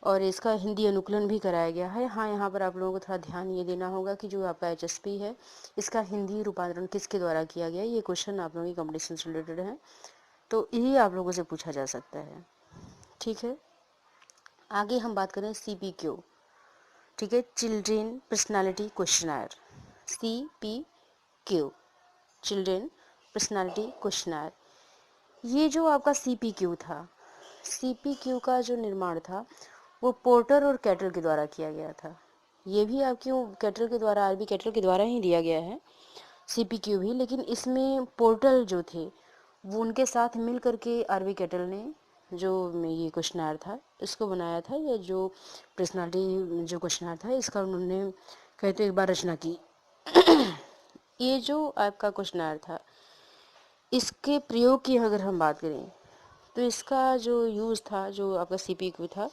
और इसका हिंदी अनुकूलन भी कराया गया है। हाँ, यहाँ पर आप लोगों को थोड़ा ध्यान ये देना होगा कि जो आपका HSP है इसका हिंदी रूपांतरण किसके द्वारा किया गया, ये क्वेश्चन आप लोगों की कॉम्पिटिशन से रिलेटेड है, तो यही आप लोगों से पूछा जा सकता है। ठीक है, आगे हम बात करें CPQ, ठीक है, children personality questionnaire, CPQ, children personality questionnaire. ये जो आपका CPQ था, CPQ का जो निर्माण था वो पोर्टर और कैटल के द्वारा किया गया था। ये भी आपके कैटल के द्वारा, RB कैटल के द्वारा ही दिया गया है CPQ भी, लेकिन इसमें पोर्टल जो थे वो उनके साथ मिल करके RB कैटल ने जो ये क्वेश्चनर था इसको बनाया था, या जो पर्सनालिटी जो क्वेश्चनर था इसका उन्होंने कहते एक बार रचना की। ये जो आपका क्वेश्चनर था, इसके प्रयोग की अगर हम बात करें तो इसका जो यूज़ था, जो आपका CPQ था,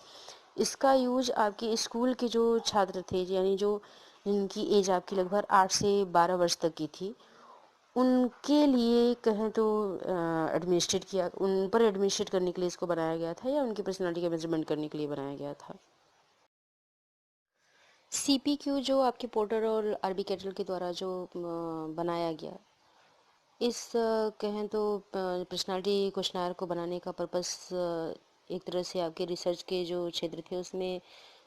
इसका यूज आपके स्कूल के जो छात्र थे, यानी जो जिनकी एज आपकी लगभग 8 से 12 वर्ष तक की थी, उनके लिए कहें तो एडमिनिस्ट्रेट किया, उन पर एडमिनिस्ट्रेट करने के लिए इसको बनाया गया था, या उनकी पर्सनालिटी का मेजरमेंट करने के लिए बनाया गया था। CPQ जो आपके पोर्टर और RB कैटल के द्वारा जो बनाया गया, इस कहें तो पर्सनालिटी क्वेश्चनर को बनाने का पर्पस एक तरह से आपके रिसर्च के जो क्षेत्र थे उसमें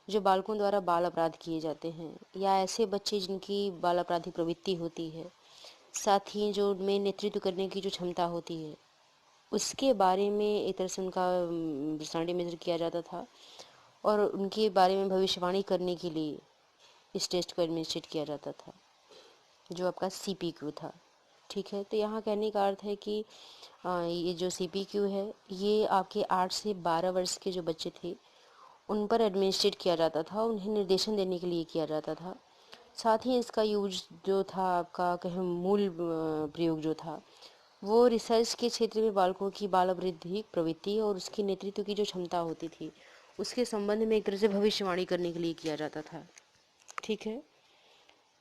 जो बालकों द्वारा बाल अपराध किए जाते हैं, या ऐसे बच्चे जिनकी बाल अपराधी प्रवृत्ति होती है, साथ ही जो उनमें नेतृत्व करने की जो क्षमता होती है, उसके बारे में एक तरह से उनका पर्सनालिटी मेजर किया जाता था, और उनके बारे में भविष्यवाणी करने के लिए इस टेस्ट को एडमिनिस्ट्रेट किया जाता था, जो आपका CPQ था। ठीक है, तो यहाँ कहने का अर्थ है कि ये जो CPQ है ये आपके 8 से 12 वर्ष के जो बच्चे थे उन पर एडमिनिस्ट्रेट किया जाता था, उन्हें निर्देशन देने के लिए किया जाता था। साथ ही इसका यूज जो था आपका कहें मूल प्रयोग जो था वो रिसर्च के क्षेत्र में बालकों की बाल वृद्धि प्रवृत्ति और उसकी नेतृत्व की जो क्षमता होती थी उसके संबंध में एक तरह से भविष्यवाणी करने के लिए किया जाता था। ठीक है,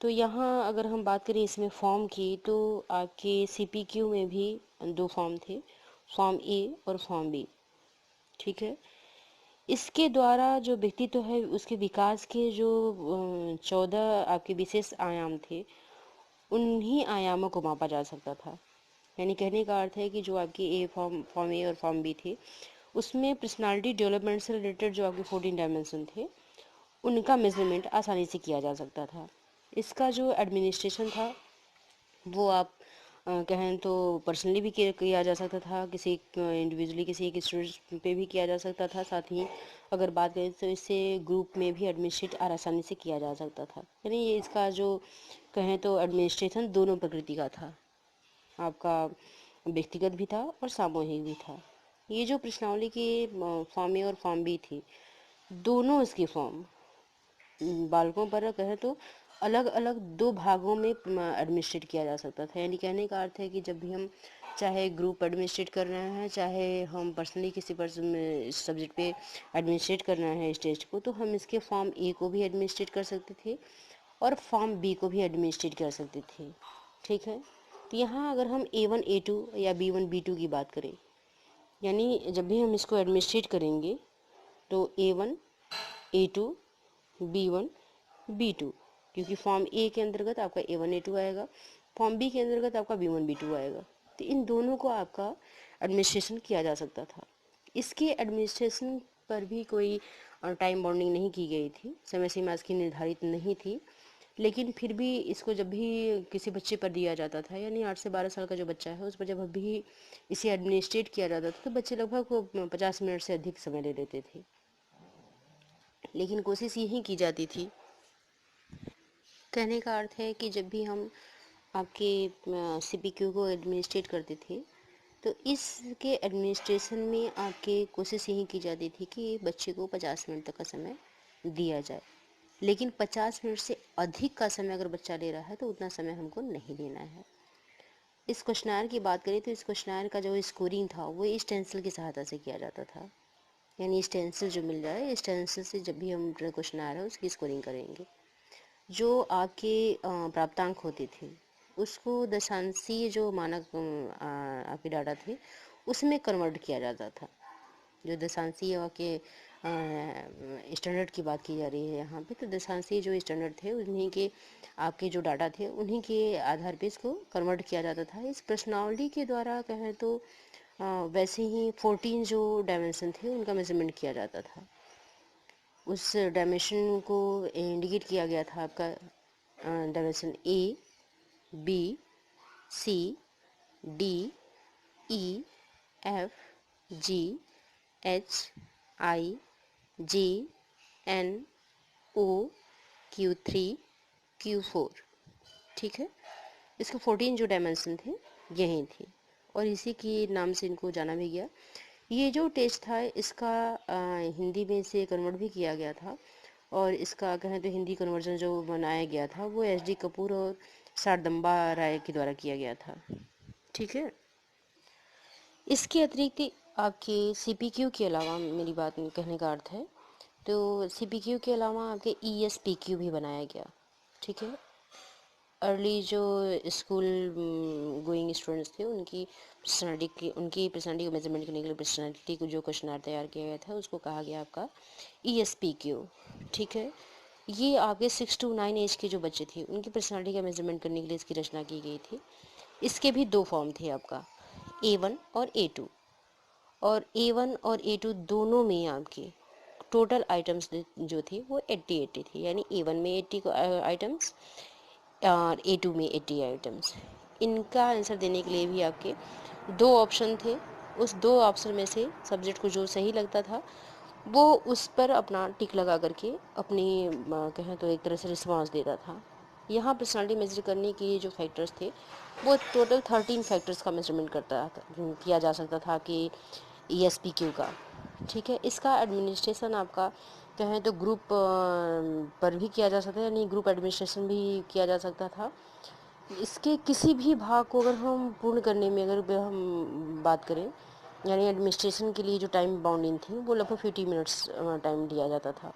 तो यहाँ अगर हम बात करें इसमें फॉर्म की, तो आपके CPQ में भी 2 फॉर्म थे, फॉर्म A और फॉर्म B। ठीक है, इसके द्वारा जो व्यक्तित्व है उसके विकास के जो 14 आपके विशेष आयाम थे उन्हीं आयामों को मापा जा सकता था। यानी कहने का अर्थ है कि जो आपकी फॉर्म ए और फॉर्म बी थे उसमें पर्सनालिटी डेवलपमेंट से रिलेटेड जो आपके 14 डायमेंशन थे उनका मेजरमेंट आसानी से किया जा सकता था। इसका जो एडमिनिस्ट्रेशन था वो आप कहें तो पर्सनली भी किया जा सकता था, किसी इंडिविजुअली किसी एक स्टूडेंट पे भी किया जा सकता था। साथ ही अगर बात करें तो इससे ग्रुप में भी एडमिनिस्ट्रेट आसानी से किया जा सकता था। यानी ये इसका जो कहें तो एडमिनिस्ट्रेशन दोनों प्रकृति का था, आपका व्यक्तिगत भी था और सामूहिक भी था। ये जो प्रश्नावली की फॉर्म ए और फॉर्म बी थी, दोनों इसकी फॉर्म बालकों पर कहें तो अलग अलग 2 भागों में एडमिनिस्ट्रेट किया जा सकता था। यानी कहने का अर्थ है कि जब भी हम चाहे ग्रुप एडमिनिस्ट्रेट कर रहे हैं, चाहे हम पर्सनली किसी पर्सन सब्जेक्ट पे एडमिनिस्ट्रेट कर रहे हैं इस टेस्ट को, तो हम इसके फॉर्म ए को भी एडमिनिस्ट्रेट कर सकते थे और फॉर्म बी को भी एडमिनिस्ट्रेट कर सकते थे। ठीक है, तो यहाँ अगर हम A1 A2 या B1 B2 की बात करें, यानी जब भी हम इसको एडमिनिस्ट्रेट करेंगे तो A1 A2 B1 B2, क्योंकि फॉर्म ए के अंतर्गत आपका A1 A2 आएगा, फॉर्म बी के अंतर्गत आपका B1 B2 आएगा। तो इन दोनों को आपका एडमिनिस्ट्रेशन किया जा सकता था। इसके एडमिनिस्ट्रेशन पर भी कोई टाइम बाउंडिंग नहीं की गई थी, समय सीमा इसकी निर्धारित नहीं थी, लेकिन फिर भी इसको जब भी किसी बच्चे पर दिया जाता था, यानी 8 से 12 साल का जो बच्चा है उस पर जब भी इसे एडमिनिस्ट्रेट किया जाता था तो बच्चे लगभग 50 मिनट से अधिक समय ले लेते थे। लेकिन कोशिश यही की जाती थी, कहने का अर्थ है कि जब भी हम आपके CPQ को एडमिनिस्ट्रेट करते थे तो इसके एडमिनिस्ट्रेशन में आपके कोशिश यही की जाती थी कि बच्चे को 50 मिनट तक का समय दिया जाए, लेकिन 50 मिनट से अधिक का समय अगर बच्चा ले रहा है तो उतना समय हमको नहीं देना है। इस क्वेश्चनर की बात करें तो इस क्वेश्चनर का जो स्कोरिंग था वो इस स्टेंसिल की सहायता से किया जाता था। यानी स्टेंसिल जो मिल जाए, स्टेंसिल से जब भी हम क्वेश्चनर है उसकी स्कोरिंग करेंगे। जो आपके प्राप्तांक होते थे उसको दशांशीय जो मानक आपके डाटा थे उसमें कन्वर्ट किया जाता था। जो दशांशीय के स्टैंडर्ड की बात की जा रही है यहाँ पे, तो दशांशीय जो स्टैंडर्ड थे उन्हीं के आपके जो डाटा थे उन्हीं के आधार पे इसको कन्वर्ट किया जाता था। इस प्रश्नावली के द्वारा कहें तो वैसे ही 14 जो डायमेंशन थे उनका मेजरमेंट किया जाता था। उस डायमेंशन को इंडिकेट किया गया था आपका dimension A, B, C, D, E, F, G, H, I, J, N, O, Q3, Q4। ठीक है, इसके 14 जो डायमेंशन थे यही थे और इसी के नाम से इनको जाना भी गया। ये जो टेस्ट था इसका हिंदी में से कन्वर्ट भी किया गया था और इसका कहें तो हिंदी कन्वर्जन जो बनाया गया था वो SD कपूर और शारदम्बा राय के द्वारा किया गया था। ठीक है, इसके अतिरिक्त आपके CPQ के अलावा, मेरी बात कहने का अर्थ है, तो CPQ के अलावा आपके ESPQ भी बनाया गया। ठीक है, अर्ली जो स्कूल गोइंग स्टूडेंट्स थे उनकी पर्सनालिटी को मेजरमेंट करने के लिए पर्सनालिटी को जो क्वेश्चन तैयार किया गया था उसको कहा गया आपका ESPQ। ठीक है, ये आपके 6 to 9 एज के जो बच्चे थे उनकी पर्सनालिटी का मेजरमेंट करने के लिए इसकी रचना की गई थी। इसके भी 2 फॉर्म थे आपका, A1 और A2, और A1 और A2 दोनों में आपके टोटल आइटम्स जो थे वो 80 थे, यानी A1 में 80 आइटम्स और A2 में 80 आइटम्स। इनका आंसर देने के लिए भी आपके 2 ऑप्शन थे। उस 2 ऑप्शन में से सब्जेक्ट को जो सही लगता था वो उस पर अपना टिक लगा करके अपनी कहें तो एक तरह से रिस्पॉन्स देता था। यहाँ पर्सनालिटी मेजर करने के जो फैक्टर्स थे वो टोटल 13 फैक्टर्स का मेजरमेंट किया जा सकता था कि ESPQ का। ठीक है, इसका एडमिनिस्ट्रेशन आपका कहें तो ग्रुप पर भी किया जा सकता है, यानी ग्रुप एडमिनिस्ट्रेशन भी किया जा सकता था। इसके किसी भी भाग को अगर हम पूर्ण करने में अगर हम बात करें, यानी एडमिनिस्ट्रेशन के लिए जो टाइम बाउंडिंग थी वो लगभग 50 मिनट्स टाइम दिया जाता था।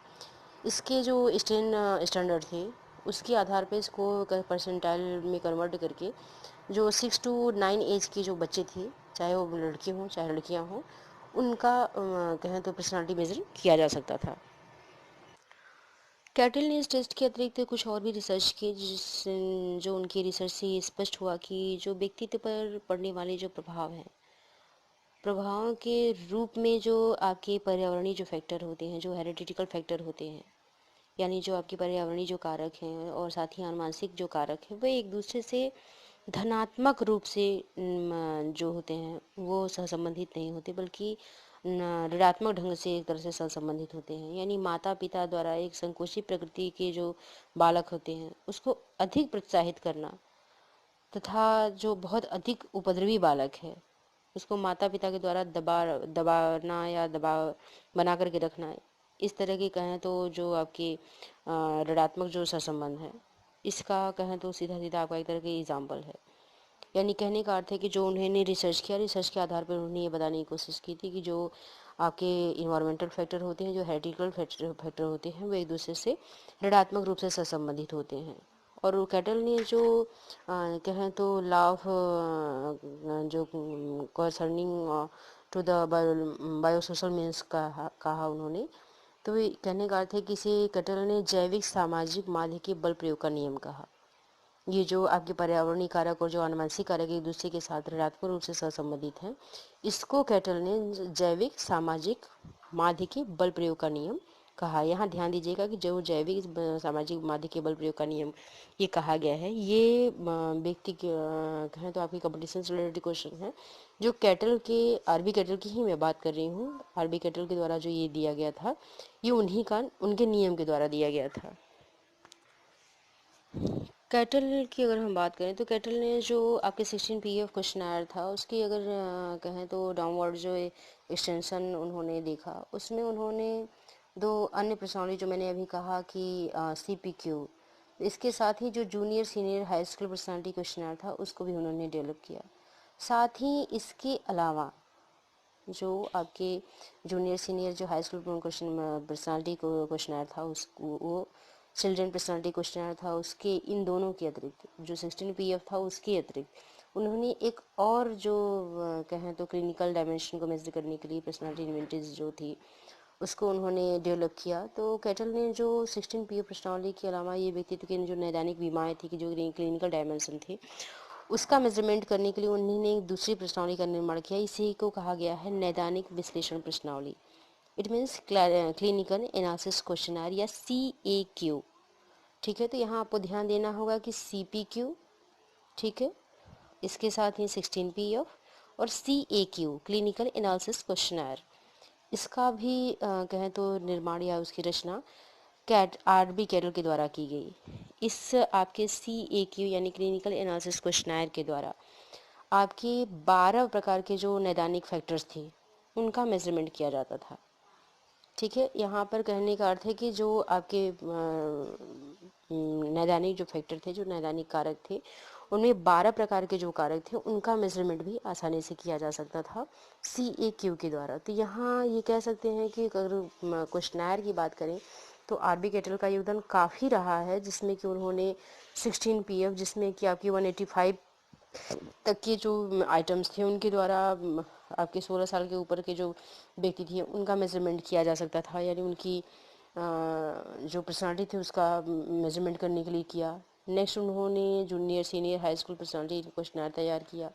इसके जो स्टैंडर्ड थे उसके आधार पर इसको परसेंटाइल में कन्वर्ट करके जो 6 to 9 एज के जो बच्चे थे, चाहे वो लड़के हों चाहे लड़कियां हों, उनका कहें तो पर्सनालिटी मेजर किया जा सकता था। कैटल ने इस टेस्ट के अतिरिक्त कुछ और भी रिसर्च की जो उनकी रिसर्च से स्पष्ट हुआ कि जो व्यक्तित्व पर पड़ने वाले जो प्रभावों के रूप में जो आपके पर्यावरणीय जो फैक्टर होते हैं, जो हेरिडिटिकल फैक्टर होते हैं, यानी जो आपके पर्यावरणीय जो कारक हैं और साथ ही आनुवंशिक जो कारक हैं, वे एक दूसरे से धनात्मक रूप से जो होते हैं वो सहसंबंधित नहीं होते, बल्कि ऋणात्मक ढंग से एक तरह से सहसंबंधित होते हैं। यानी माता पिता द्वारा एक संकोची प्रकृति के जो बालक होते हैं उसको अधिक प्रोत्साहित करना तथा जो बहुत अधिक उपद्रवी बालक है उसको माता पिता के द्वारा दबाना या दबाव बना करके रखना, इस तरह की कहें तो जो आपकी ऋणात्मक जो सहसंबंध है, इसका कहें तो सीधा सीधा आपका एक तरह की एग्जाम्पल है। यानी कहने का अर्थ है कि जो उन्होंने रिसर्च किया, रिसर्च के आधार पर उन्होंने ये बताने की कोशिश की थी कि जो आपके इन्वायरमेंटल फैक्टर होते हैं, जो हेरिडिकल फैक्टर होते हैं, वो एक दूसरे से ऋणात्मक रूप से सहसंबंधित होते हैं। और कैटल ने जो कहें तो लॉ ऑफ जो कंसर्निंग टू द बायोसोशल मीन्स कहा उन्होंने, तो ये कहने का अर्थ है कि इसे कैटल ने जैविक सामाजिक माध्य के बल प्रयोग का नियम कहा। ये जो आपके पर्यावरणीय कारक और जो आनुवंशिक कारक एक दूसरे के साथ ऋणात्मक रूप से सहसंबंधित हैं, इसको कैटल ने जैविक सामाजिक माध्य के बल प्रयोग का नियम कहा। यहाँ ध्यान दीजिएगा कि जो जैविक सामाजिक माध्य के बल प्रयोग का नियम ये कहा गया है, ये व्यक्ति कहें तो आपकी कंपटीशन से रिलेटेड क्वेश्चन है, जो कैटल के RB कैटल की ही मैं बात कर रही हूँ। RB कैटल के द्वारा जो ये दिया गया था ये उनके नियम के द्वारा दिया गया था। कैटल की अगर हम बात करें तो कैटल ने जो आपके 16 PF क्वेश्चन था उसकी अगर कहें तो डाउनवर्ड जो एक्सटेंशन उन्होंने देखा, उसमें उन्होंने 2 अन्य प्रश्नावली जो मैंने अभी कहा कि CPQ, इसके साथ ही जो junior senior high school personality question था उसको भी उन्होंने डेवलप किया। साथ ही इसके अलावा जो आपके जूनियर सीनियर जो हाई स्कूल पर्सनालिटी क्वेश्चन था उसको वो चिल्ड्रन पर्सनालिटी क्वेश्चन था, उसके इन दोनों के अतिरिक्त जो 16 PF था उसके अतिरिक्त उन्होंने एक और जो कहें तो क्लिनिकल डायमेंशन को मेजर करने के लिए पर्सनालिटी इन्वेंटरीज जो थी उसको उन्होंने डेवलप किया। तो कैटल ने जो 16 PF प्रश्नावली के अलावा ये व्यक्तित्व की जो नैदानिक बीमाएँ थी कि जो क्लिनिकल डायमेंशन थे उसका मेजरमेंट करने के लिए उन्होंने एक दूसरी प्रश्नावली का निर्माण किया। इसी को कहा गया है नैदानिक विश्लेषण प्रश्नावली। It means clinical analysis questionnaire या CAQ। ठीक है, तो यहाँ आपको ध्यान देना होगा कि CPQ, ठीक है, इसके साथ ही 16PF और CAQ क्लिनिकल एनालिसिस क्वेश्चनर, इसका भी कहें तो निर्माण या उसकी रचना RB कैरल के द्वारा की गई। इस आपके CAQ यानी क्लिनिकल एनालिसिस क्वेश्चनर के द्वारा आपके 12 प्रकार के जो नैदानिक फैक्टर्स थे उनका मेजरमेंट किया जाता था। ठीक है, यहाँ पर कहने का अर्थ है कि जो आपके नैदानिक जो फैक्टर थे, जो नैदानिक कारक थे, उनमें 12 प्रकार के जो कारक थे उनका मेजरमेंट भी आसानी से किया जा सकता था CAQ के द्वारा। तो यहाँ ये कह सकते हैं कि अगर क्वेश्चनर की बात करें तो RB कैटल का योगदान काफ़ी रहा है, जिसमें कि उन्होंने 16PF, जिसमें कि आपकी 185 तक के जो आइटम्स थे उनके द्वारा आपके 16 साल के ऊपर के जो व्यक्ति थे उनका मेजरमेंट किया जा सकता था, यानी उनकी जो पर्सनालिटी थी उसका मेजरमेंट करने के लिए किया। नेक्स्ट उन्होंने junior senior high school personality questionnaire तैयार किया,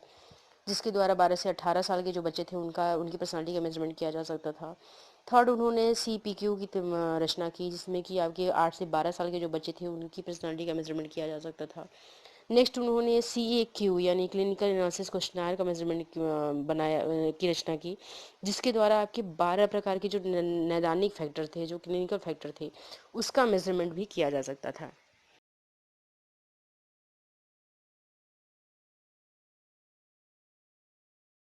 जिसके द्वारा 12 से 18 साल के जो बच्चे थे उनकी पर्सनालिटी का मेजरमेंट किया जा सकता था। थर्ड उन्होंने CPQ की रचना की, जिसमें कि आपके 8 से 12 साल के जो बच्चे थे उनकी पर्सनालिटी का मेजरमेंट किया जा सकता था। नेक्स्ट उन्होंने CAQ यानी क्लिनिकल एनालिसिस क्वेश्चनर का मेजरमेंट बनाया की रचना की, जिसके द्वारा आपके 12 प्रकार के जो नैदानिक फैक्टर थे, जो क्लिनिकल फैक्टर थे, उसका मेजरमेंट भी किया जा सकता था।